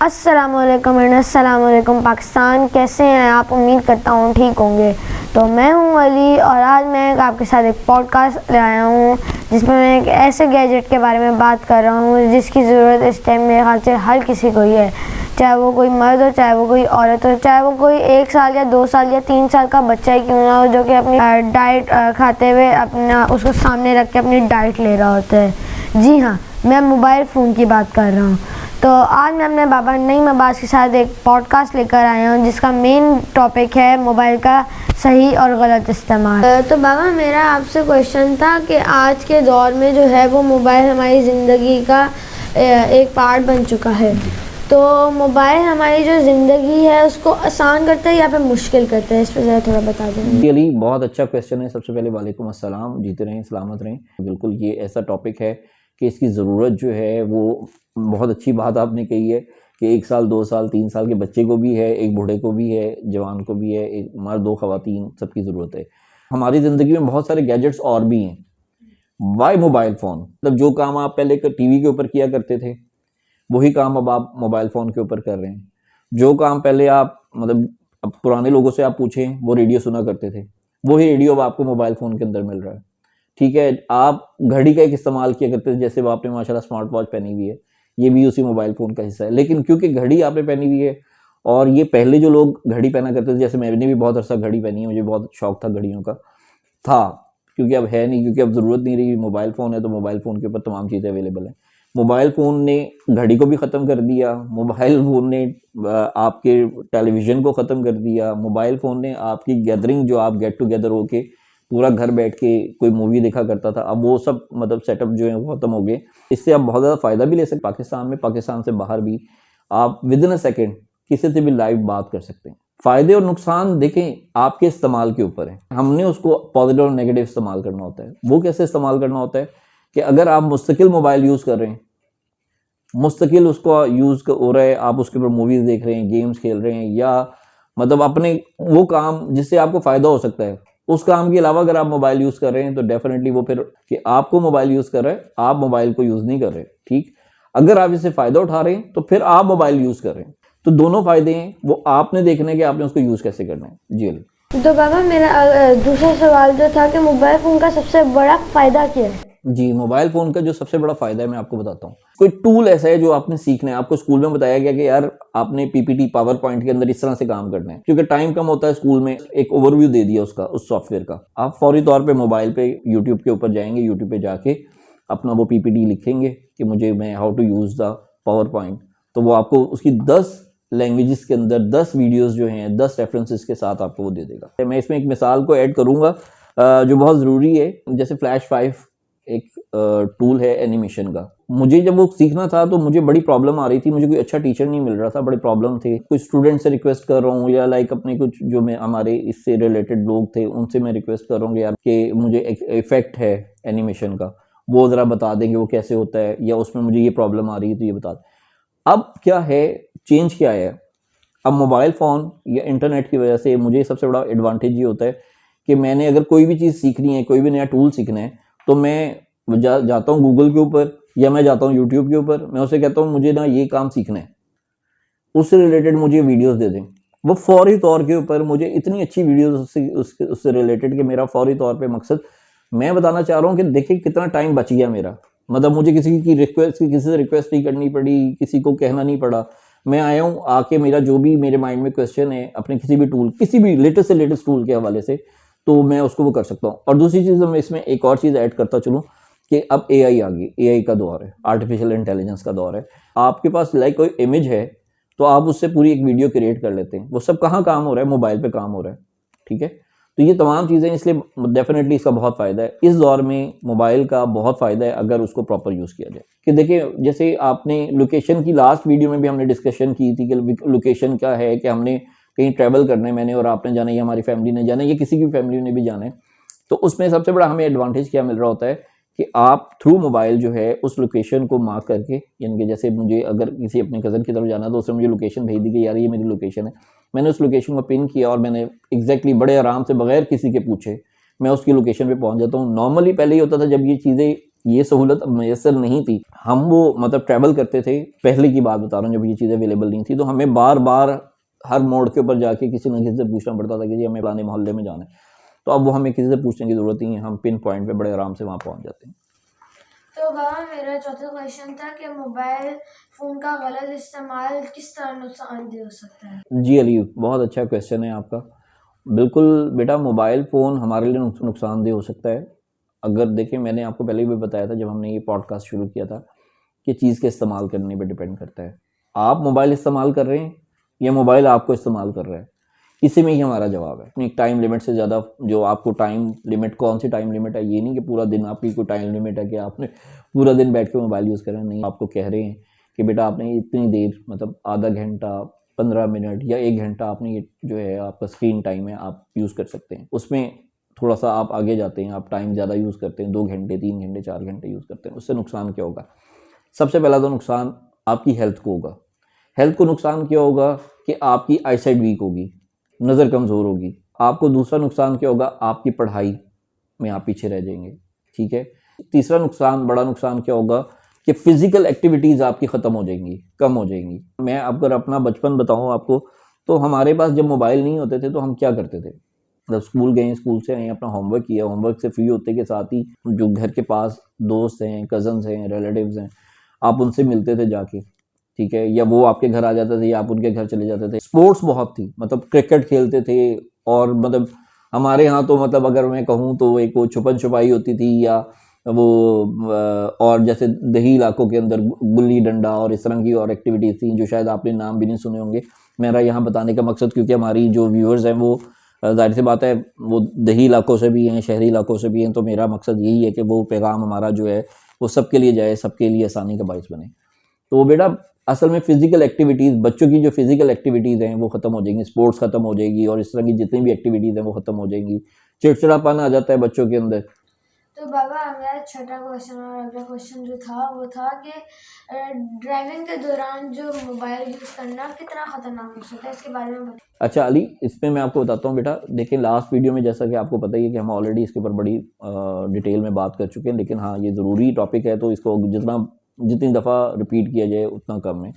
अस्सलामुअलैकुम पाकिस्तान, कैसे हैं आप? उम्मीद करता हूँ ठीक होंगे। तो मैं हूँ अली और आज मैं आपके साथ एक पॉडकास्ट ले आया हूँ जिसमें मैं एक ऐसे गैजेट के बारे में बात कर रहा हूँ जिसकी ज़रूरत इस टाइम मेरे ख्याल से हर किसी को ही है, चाहे वो कोई मर्द हो, चाहे वो कोई औरत हो, चाहे वो कोई 1 साल या 2 साल या 3 साल का बच्चा ही क्यों ना हो, जो कि अपनी डाइट खाते हुए अपना उसको सामने रख के अपनी डाइट ले रहा होता है। जी हाँ, मैं मोबाइल फ़ोन की बात कर रहा हूँ। तो आज मैं अपने बाबा नईम अब्बास के साथ एक पॉडकास्ट लेकर आया हूँ जिसका मेन टॉपिक है मोबाइल का सही और गलत इस्तेमाल। तो बाबा, मेरा आपसे क्वेश्चन था कि आज के दौर में जो है वो मोबाइल हमारी ज़िंदगी का एक पार्ट बन चुका है। तो मोबाइल हमारी जो ज़िंदगी है उसको आसान करता है या फिर मुश्किल करता है? इस पर ज़रा थोड़ा बता दें। अली, बहुत अच्छा क्वेश्चन है। सबसे पहले वालेकुम अस्सलाम, जीते रहें, सलामत रहें। बिल्कुल ये ऐसा टॉपिक है कि इसकी ज़रूरत जो है वो बहुत अच्छी बात आपने कही है कि 1 साल 2 साल 3 साल के बच्चे को भी है, एक बूढ़े को भी है, जवान को भी है, एक मर्द 2 ख़वातीन, सबकी ज़रूरत है। हमारी ज़िंदगी में बहुत सारे गैजेट्स और भी हैं। वाई मोबाइल फ़ोन, मतलब जो काम आप पहले टीवी के ऊपर किया करते थे वही काम अब आप मोबाइल फ़ोन के ऊपर कर रहे हैं। जो काम पहले आप मतलब अब पुराने लोगों से आप पूछें, वो रेडियो सुना करते थे, वही रेडियो अब आपको मोबाइल फ़ोन के अंदर मिल रहा है। ठीक है, आप घड़ी का एक इस्तेमाल किया करते थे, जैसे वो आपने माशाल्लाह स्मार्ट वॉच पहनी हुई है, ये भी उसी मोबाइल फ़ोन का हिस्सा है। लेकिन क्योंकि घड़ी आपने पहनी हुई है और ये पहले जो लोग घड़ी पहना करते थे, जैसे मैंने भी बहुत अरसा घड़ी पहनी है, मुझे बहुत शौक था घड़ियों का, था, क्योंकि अब है नहीं, क्योंकि अब ज़रूरत नहीं रही। मोबाइल फ़ोन है तो मोबाइल फ़ोन के ऊपर तमाम चीज़ें अवेलेबल हैं। मोबाइल फ़ोन ने घड़ी को भी ख़त्म कर दिया, मोबाइल फ़ोन ने आपके टेलीविज़न को ख़त्म कर दिया, मोबाइल फ़ोन ने आपकी गैदरिंग, जो आप गेट टुगेदर होके पूरा घर बैठ के कोई मूवी देखा करता था, अब वो सब मतलब सेटअप जो है वो ख़त्म हो गए। इससे आप बहुत ज़्यादा फ़ायदा भी ले सकते, पाकिस्तान में, पाकिस्तान से बाहर भी आप विदिन अ सेकेंड किसी से भी लाइव बात कर सकते हैं। फ़ायदे और नुकसान देखें आपके इस्तेमाल के ऊपर है। हमने उसको पॉजिटिव और नेगेटिव इस्तेमाल करना होता है। वो कैसे इस्तेमाल करना होता है कि अगर आप मुस्तकिल मोबाइल यूज़ कर रहे हैं, मुस्तकिल उसको यूज़ हो रहा है, आप उसके ऊपर मूवीज़ देख रहे हैं, गेम्स खेल रहे हैं, या मतलब अपने वो काम जिससे आपको फ़ायदा हो सकता है, उस काम के अलावा अगर आप मोबाइल यूज़ कर रहे हैं तो डेफिनेटली वो फिर कि आपको मोबाइल यूज़ कर रहे हैं, आप मोबाइल को यूज़ नहीं कर रहे। ठीक, अगर आप इससे फ़ायदा उठा रहे हैं तो फिर आप मोबाइल यूज़ कर रहे हैं। तो दोनों फ़ायदे हैं, वो आपने देखना है कि आपने उसको यूज़ कैसे करना है। जी अली। तो बाबा, मेरा दूसरा सवाल जो था कि मोबाइल फ़ोन का सबसे बड़ा फ़ायदा क्या है? जी, मोबाइल फ़ोन का जो सबसे बड़ा फ़ायदा है मैं आपको बताता हूँ। कोई टूल ऐसा है जो आपने सीखना है, आपको स्कूल में बताया गया कि यार आपने पीपीटी, पावर पॉइंट के अंदर इस तरह से काम करना है, क्योंकि टाइम कम होता है स्कूल में, एक ओवरव्यू दे दिया उसका, उस सॉफ्टवेयर का। आप फौरी तौर पे मोबाइल पे यूट्यूब के ऊपर जाएँगे, यूट्यूब पे जाके अपना वो पीपीटी लिखेंगे कि मैं how to use the PowerPoint, तो वो आपको उसकी 10 लैंग्वेजेस के अंदर 10 वीडियोस जो हैं 10 रेफरेंसेस के साथ आपको वो दे देगा। मैं इसमें एक मिसाल को ऐड करूँगा जो बहुत ज़रूरी है। जैसे फ्लैश 5 एक टूल है एनिमेशन का। मुझे जब वो सीखना था तो मुझे बड़ी प्रॉब्लम आ रही थी, मुझे कोई अच्छा टीचर नहीं मिल रहा था, बड़ी प्रॉब्लम थी। कुछ स्टूडेंट से रिक्वेस्ट कर रहा हूँ या लाइक अपने कुछ जो मैं हमारे इससे रिलेटेड लोग थे उनसे मैं रिक्वेस्ट कर रहा हूँ यार कि मुझे एक इफेक्ट है एनिमेशन का, वो ज़रा बता देंगे वो कैसे होता है, या उसमें मुझे ये प्रॉब्लम आ रही है तो ये बता दें। अब क्या है, चेंज क्या है, अब मोबाइल फ़ोन या इंटरनेट की वजह से मुझे सबसे बड़ा एडवांटेज ये होता है कि मैंने अगर कोई भी चीज़ सीखनी है, कोई भी नया टूल सीखना है, तो मैं जाता हूँ गूगल के ऊपर या मैं जाता हूँ यूट्यूब के ऊपर, मैं उससे कहता हूँ मुझे ना ये काम सीखना है, उससे रिलेटेड मुझे वीडियोस दे दें। वो फौरी तौर के ऊपर मुझे इतनी अच्छी वीडियोस उससे रिलेटेड कि मेरा फौरी तौर पे मकसद, मैं बताना चाह रहा हूँ कि देखिए कितना टाइम बच गया मेरा। मतलब मुझे किसी से रिक्वेस्ट नहीं करनी पड़ी, किसी को कहना नहीं पड़ा। मैं आया हूँ, आके मेरा जो भी मेरे माइंड में क्वेश्चन है अपने किसी भी टूल, किसी भी लेटेस्ट से लेटेस्ट टूल के हवाले से, तो मैं उसको वो कर सकता हूँ। और दूसरी चीज़ मैं इसमें एक और चीज़ ऐड करता चलूँ कि अब एआई आ गई, एआई का दौर है, आर्टिफिशियल इंटेलिजेंस का दौर है। आपके पास लाइक कोई इमेज है तो आप उससे पूरी एक वीडियो क्रिएट कर लेते हैं। वो सब कहाँ काम हो रहा है? मोबाइल पे काम हो रहा है। ठीक है, तो ये तमाम चीज़ें, इसलिए डेफिनेटली इसका बहुत फ़ायदा है। इस दौर में मोबाइल का बहुत फ़ायदा है अगर उसको प्रॉपर यूज़ किया जाए। कि देखिए, जैसे आपने लोकेशन की लास्ट वीडियो में भी हमने डिस्कशन की थी कि लोकेशन क्या है, कि हमने कहीं ट्रैवल करना है, मैंने और आपने जाना है या हमारी फैमिली ने जाना है या किसी की फैमिली ने भी जाना है, तो उसमें सबसे बड़ा हमें एडवांटेज क्या मिल रहा होता है कि आप थ्रू मोबाइल जो है उस लोकेशन को मार्क करके, यानी कि जैसे मुझे अगर किसी अपने कज़न की तरफ जाना है तो उसने मुझे लोकेशन भेज दी कि यार ये मेरी लोकेशन है, मैंने उस लोकेशन को पिन किया और मैंने एग्जैक्टली बड़े आराम से बगैर किसी के पूछे मैं उसकी लोकेशन पे पहुंच जाता हूँ। नॉर्मली पहले ही होता था जब ये चीज़ें ये सहूलत अब मैसर नहीं थी। हम वो मतलब ट्रैवल करते थे, पहले की बात बता रहा हूँ जब ये चीज़ें अवेलेबल नहीं थी, तो हमें बार बार हर मोड़ के ऊपर जाके किसी न किसी से पूछना पड़ता था कि जी हमें फलाने मोहल्ले में जाना है। तो अब वो हमें किसी से पूछने की ज़रूरत नहीं है, हम पिन पॉइंट पे बड़े आराम से वहाँ पहुँच जाते हैं। तो बाबा मेरा चौथा क्वेश्चन था कि मोबाइल फ़ोन का गलत इस्तेमाल किस तरह नुकसानदेह हो सकता है। जी अली, बहुत अच्छा क्वेश्चन है आपका। बिल्कुल बेटा, मोबाइल फ़ोन हमारे लिए नुकसानदेह हो सकता है। अगर देखिए, मैंने आपको पहले भी बताया था जब हमने ये पॉडकास्ट शुरू किया था कि चीज़ के इस्तेमाल करने पे डिपेंड करता है। आप मोबाइल इस्तेमाल कर रहे हैं या मोबाइल आपको इस्तेमाल कर रहा है, इसी में ही हमारा जवाब है। अपनी टाइम लिमिट से ज़्यादा, जो आपको टाइम लिमिट, कौन सी टाइम लिमिट है, ये नहीं कि पूरा दिन आपकी कोई टाइम लिमिट है कि आपने पूरा दिन बैठ के मोबाइल यूज़ करें। नहीं, आपको कह रहे हैं कि बेटा आपने इतनी देर, मतलब आधा घंटा, 15 मिनट या 1 घंटा आपने ये जो है आपका स्क्रीन टाइम है, आप यूज़ कर सकते हैं। उसमें थोड़ा सा आप आगे जाते हैं, आप टाइम ज़्यादा यूज़ करते हैं, 2 घंटे, 3 घंटे, 4 घंटे यूज़ करते हैं, उससे नुकसान क्या होगा? सबसे पहला तो नुकसान आपकी हेल्थ को होगा। हेल्थ को नुकसान क्या होगा कि आपकी आईसाइट वीक होगी, नज़र कमज़ोर होगी। आपको दूसरा नुकसान क्या होगा? आपकी पढ़ाई में आप पीछे रह जाएंगे, ठीक है। तीसरा नुकसान, बड़ा नुकसान क्या होगा कि फिजिकल एक्टिविटीज़ आपकी ख़त्म हो जाएंगी, कम हो जाएंगी। मैं अगर अपना बचपन बताऊं आपको, तो हमारे पास जब मोबाइल नहीं होते थे तो हम क्या करते थे? जब स्कूल गए, स्कूल से आए, अपना होमवर्क किया, होमवर्क से फ्री होते के साथ ही जो घर के पास दोस्त हैं, कज़न्स हैं, रिलेटिव्स हैं, आप उनसे मिलते थे जाके, ठीक है, या वो आपके घर आ जाते थे या आप उनके घर चले जाते थे। स्पोर्ट्स बहुत थी, मतलब क्रिकेट खेलते थे, और मतलब हमारे यहाँ तो मतलब अगर मैं कहूँ तो एक वो छुपन छुपाई होती थी, या वो और जैसे दही इलाकों के अंदर गुल्ली डंडा और इस तरह की और एक्टिविटीज़ थी जो शायद आपने नाम भी नहीं सुने होंगे। मेरा यहाँ बताने का मकसद, क्योंकि हमारी जो व्यूअर्स हैं वो जाहिर सी बात है वो दही इलाकों से भी हैं, शहरी इलाकों से भी हैं, तो मेरा मकसद यही है कि वो पैगाम हमारा जो है वो सबके लिए जाए, सबके लिए आसानी का बायस बने। तो बेटा असल में फिजिकल एक्टिविटीज़, बच्चों की जो फिजिकल एक्टिविटीज़ हैं वो ख़त्म हो जाएंगी, स्पोर्ट्स ख़त्म हो जाएगी, और इस तरह की जितनी भी एक्टिविटीज़ हैं वो ख़त्म हो जाएंगी। चिड़चिड़ापन आ जाता है बच्चों के अंदर। तो बाबा मेरा छठा क्वेश्चन और अगला क्वेश्चन जो था वो था कि ड्राइविंग के दौरान जो मोबाइल यूज़ करना कितना ख़तरनाक हो सकता है, इसके बारे में बताइए। अच्छा अली, इसमें मैं आपको बताता हूँ बेटा। देखिए, लास्ट वीडियो में जैसा कि आपको पता ही है कि हम ऑलरेडी इसके ऊपर बड़ी डिटेल में बात कर चुके हैं, लेकिन हाँ, ये ज़रूरी टॉपिक है तो इसको जितनी दफ़ा रिपीट किया जाए उतना कम है।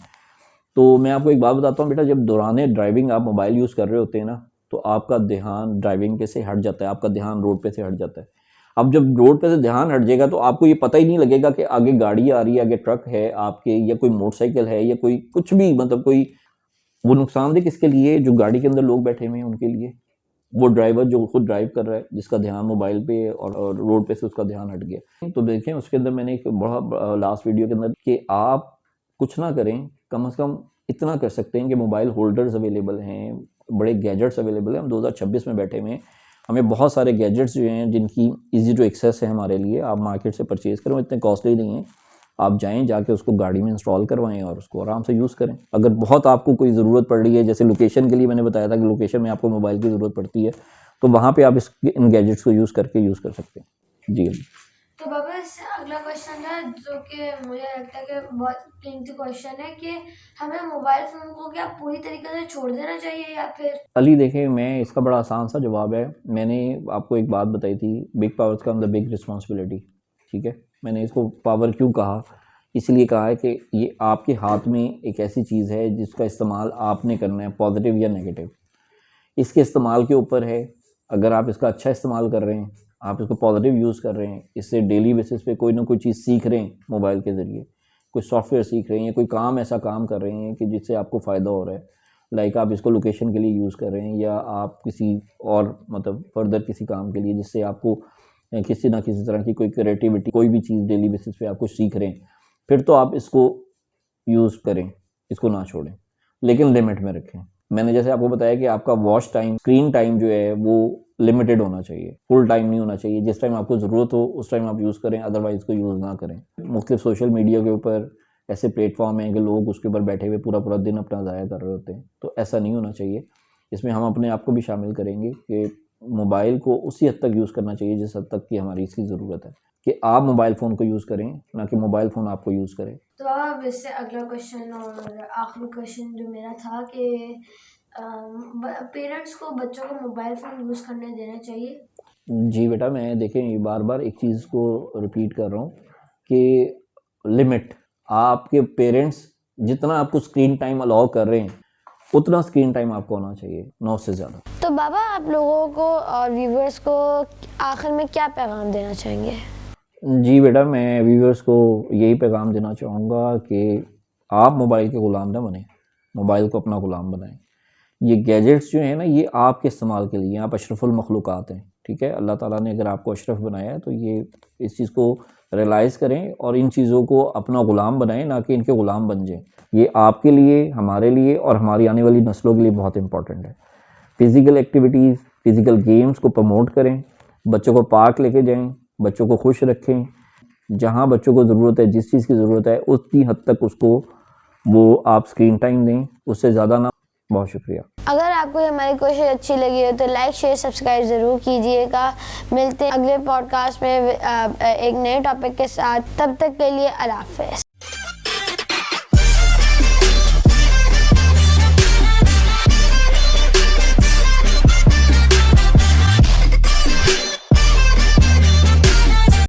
तो मैं आपको एक बात बताता हूँ बेटा, जब दौरान ड्राइविंग आप मोबाइल यूज़ कर रहे होते हैं ना, तो आपका ध्यान ड्राइविंग पे से हट जाता है, आपका ध्यान रोड पे से हट जाता है। अब जब रोड पे से ध्यान हट जाएगा तो आपको ये पता ही नहीं लगेगा कि आगे गाड़ी आ रही है, आगे ट्रक है आपके, या कोई मोटरसाइकिल है, या कोई कुछ भी, मतलब कोई। वो नुकसानदेह किसके लिए? जो गाड़ी के अंदर लोग बैठे हुए हैं उनके लिए। वो ड्राइवर जो खुद ड्राइव कर रहा है, जिसका ध्यान मोबाइल पे है और रोड पे से उसका ध्यान हट गया। तो देखें उसके अंदर मैंने एक बड़ा लास्ट वीडियो के अंदर कि आप कुछ ना करें, कम से कम इतना कर सकते हैं कि मोबाइल होल्डर्स अवेलेबल हैं, बड़े गैजेट्स अवेलेबल हैं। हम 2026 में बैठे हुए हैं, हमें बहुत सारे गैजेट्स जो हैं जिनकी ईजी टू एक्सेस है हमारे लिए। आप मार्केट से परचेज़ करें, इतने कॉस्टली नहीं है। आप जाएँ, जाके उसको गाड़ी में इंस्टॉल करवाएँ और उसको आराम से यूज़ करें। अगर बहुत आपको कोई ज़रूरत पड़ रही है, जैसे लोकेशन के लिए मैंने बताया था कि लोकेशन में आपको मोबाइल की ज़रूरत पड़ती है, तो वहाँ पे आप इन गैजेट्स को यूज़ कर सकते हैं। जी। तो बाबा इससे अगला क्वेश्चन है जो कि मुझे लगता है कि बहुत कीमती क्वेश्चन है कि हमें मोबाइल फ़ोन को क्या पूरी तरीके से छोड़ देना चाहिए या फिर। अली देखें, मैं इसका बड़ा आसान सा जवाब है। मैंने आपको एक बात बताई थी, big powers come the big responsibility, ठीक है। मैंने इसको पावर क्यों कहा? इसलिए कहा है कि ये आपके हाथ में एक ऐसी चीज़ है जिसका इस्तेमाल आपने करना है, पॉजिटिव या नेगेटिव। इसके इस्तेमाल के ऊपर है। अगर आप इसका अच्छा इस्तेमाल कर रहे हैं, आप इसको पॉजिटिव यूज़ कर रहे हैं, इससे डेली बेसिस पे कोई ना कोई चीज़ सीख रहे हैं मोबाइल के ज़रिए, कोई सॉफ्टवेयर सीख रहे हैं, या कोई काम ऐसा काम कर रहे हैं कि जिससे आपको फ़ायदा हो रहा है, लाइक आप इसको लोकेशन के लिए यूज़ कर रहे हैं, या आप किसी और मतलब फर्दर किसी काम के लिए जिससे आपको किसी ना किसी तरह की कोई क्रिएटिविटी, कोई भी चीज़ डेली बेसिस पे आप कुछ सीख रहे हैं, फिर तो आप इसको यूज़ करें, इसको ना छोड़ें, लेकिन लिमिट में रखें। मैंने जैसे आपको बताया कि आपका वॉच टाइम, स्क्रीन टाइम जो है वो लिमिटेड होना चाहिए, फुल टाइम नहीं होना चाहिए। जिस टाइम आपको ज़रूरत हो उस टाइम आप यूज़ करें, अदरवाइज़ इसको यूज़ ना करें। मुख्तलिफ सोशल मीडिया के ऊपर ऐसे प्लेटफॉर्म हैं कि लोग उसके ऊपर बैठे हुए पूरा पूरा दिन अपना ज़ाया कर रहे होते हैं, तो ऐसा नहीं होना चाहिए। इसमें हम अपने आप को भी शामिल करेंगे कि मोबाइल को उसी हद तक यूज़ करना चाहिए जिस हद तक कि हमारी इसकी ज़रूरत है, कि आप मोबाइल फ़ोन को यूज़ करें, ना कि मोबाइल फ़ोन आपको यूज़ करे। तो अब इससे अगला क्वेश्चन और आखिरी क्वेश्चन जो मेरा था कि पेरेंट्स को बच्चों को मोबाइल फ़ोन यूज़ करने देना चाहिए। जी बेटा, मैं देखें बार बार एक चीज़ को रिपीट कर रहा हूँ कि लिमिट, आपके पेरेंट्स जितना आपको स्क्रीन टाइम अलाउ कर रहे हैं उतना स्क्रीन टाइम आपको होना चाहिए, 9 से ज़्यादा। तो बाबा आप लोगों को और व्यूवर्स को आखिर में क्या पैगाम देना चाहेंगे? जी बेटा, मैं व्यूअर्स को यही पैगाम देना चाहूँगा कि आप मोबाइल के ग़ुलाम ना बने, मोबाइल को अपना ग़ुलाम बनाएं। ये गैजेट्स जो हैं ना, ये आपके इस्तेमाल के लिए, आप अशरफुल मखलूक़ात हैं, ठीक है। अल्लाह ताला ने अगर आपको अशरफ बनाया है तो ये इस चीज़ को रियलाइज़ करें और इन चीज़ों को अपना ग़ुलाम बनाएं, ना कि इनके ग़ुलाम बन जाएं। ये आपके लिए, हमारे लिए और हमारी आने वाली नस्लों के लिए बहुत इंपॉर्टेंट है। फ़िज़िकल एक्टिविटीज़, फ़िज़िकल गेम्स को प्रमोट करें, बच्चों को पार्क लेके जाएं, बच्चों को खुश रखें। जहाँ बच्चों को ज़रूरत है, जिस चीज़ की ज़रूरत है उतनी हद तक उसको वो आप स्क्रीन टाइम दें, उससे ज़्यादा ना। बहुत शुक्रिया। अगर आपको हमारी कोशिश अच्छी लगी हो तो लाइक शेयर सब्सक्राइब ज़रूर कीजिएगा। मिलते हैं अगले पॉडकास्ट में एक नए टॉपिक के साथ। तब तक के लिए अल्लाह हाफ़िज़।